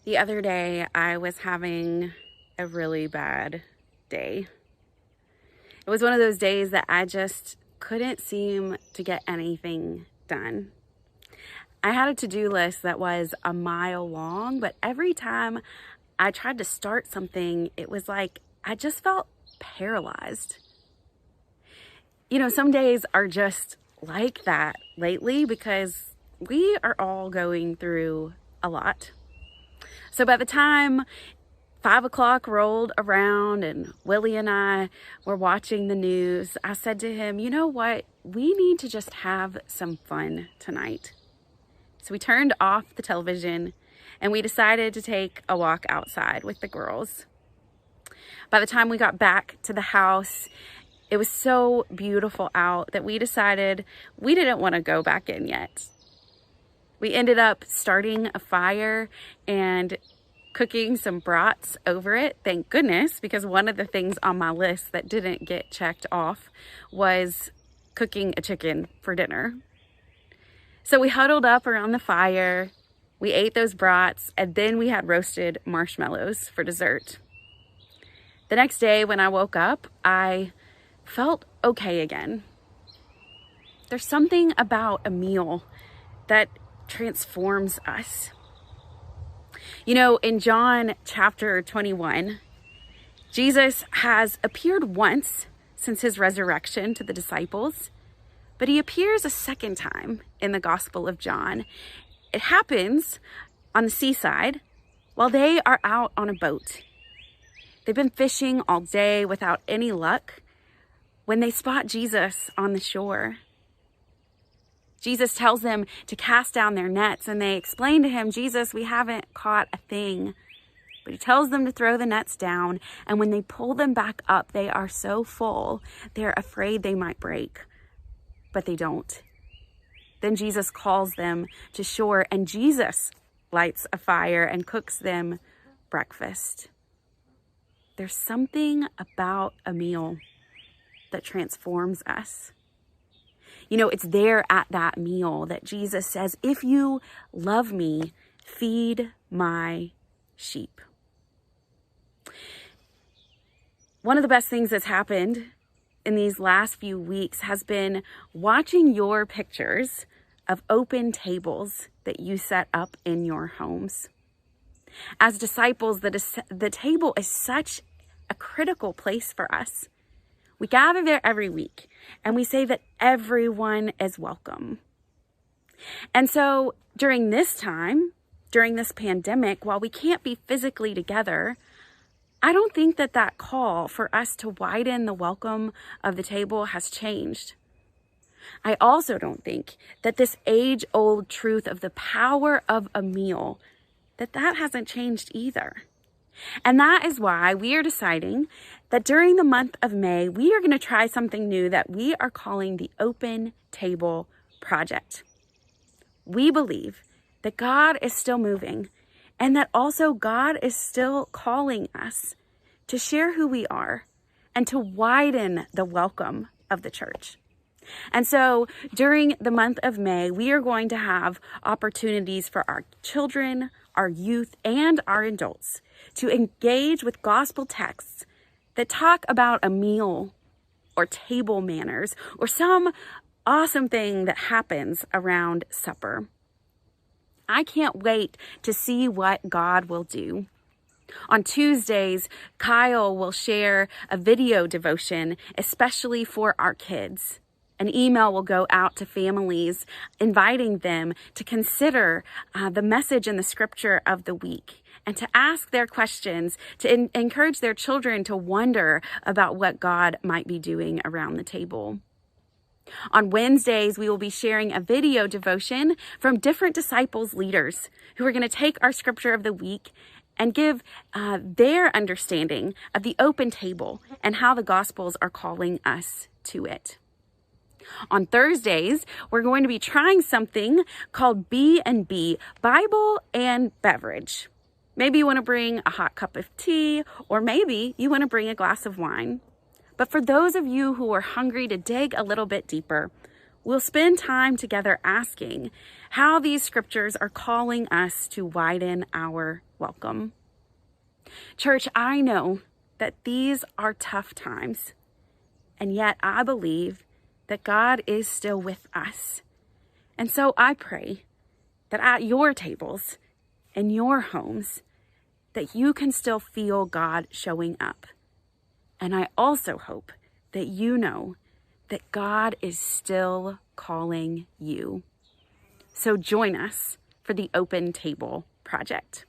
The other day, I was having a really bad day. It was one of those days that I just couldn't seem to get anything done. I had a to-do list that was a mile long, but every time I tried to start something, it was like I just felt paralyzed. Some days are just like that lately because we are all going through a lot. So by the time 5 o'clock rolled around and Willie and I were watching the news, I said to him, you know what? We need to just have some fun tonight. So we turned off the television and we decided to take a walk outside with the girls. By the time we got back to the house, it was so beautiful out that we decided we didn't want to go back in yet. We ended up starting a fire and cooking some brats over it. Thank goodness, because one of the things on my list that didn't get checked off was cooking a chicken for dinner. So we huddled up around the fire, we ate those brats, and then we had roasted marshmallows for dessert. The next day when I woke up, I felt okay again. There's something about a meal that transforms us. In John chapter 21, Jesus has appeared once since his resurrection to the disciples, but he appears a second time in the Gospel of John. It happens on the seaside while they are out on a boat. They've been fishing all day without any luck when they spot Jesus on the shore. Jesus tells them to cast down their nets, and they explain to him, Jesus, we haven't caught a thing. But he tells them to throw the nets down, and when they pull them back up, they are so full, they're afraid they might break, but they don't. Then Jesus calls them to shore, and Jesus lights a fire and cooks them breakfast. There's something about a meal that transforms us. It's there at that meal that Jesus says, if you love me, feed my sheep. One of the best things that's happened in these last few weeks has been watching your pictures of open tables that you set up in your homes. As disciples, the table is such a critical place for us. We gather there every week and we say that everyone is welcome. And so during this time, during this pandemic, while we can't be physically together, I don't think that call for us to widen the welcome of the table has changed. I also don't think that this age-old truth of the power of a meal, that hasn't changed either. And that is why we are deciding that during the month of May, we are going to try something new that we are calling the Open Table Project. We believe that God is still moving and that also God is still calling us to share who we are and to widen the welcome of the church. And so during the month of May, we are going to have opportunities for our children, our youth, and our adults to engage with gospel texts that talk about a meal or table manners or some awesome thing that happens around supper. I can't wait to see what God will do. On Tuesdays, Kyle will share a video devotion, especially for our kids. An email will go out to families, inviting them to consider the message in the scripture of the week and to ask their questions, to encourage their children to wonder about what God might be doing around the table. On Wednesdays, we will be sharing a video devotion from different disciples leaders who are going to take our scripture of the week and give their understanding of the open table and how the Gospels are calling us to it. On Thursdays, we're going to be trying something called B&B, Bible and Beverage. Maybe you want to bring a hot cup of tea, or maybe you want to bring a glass of wine. But for those of you who are hungry to dig a little bit deeper, we'll spend time together asking how these scriptures are calling us to widen our welcome. Church, I know that these are tough times, and yet I believe that God is still with us. And so I pray that at your tables, in your homes, that you can still feel God showing up. And I also hope that you know that God is still calling you. So join us for the Open Table Project.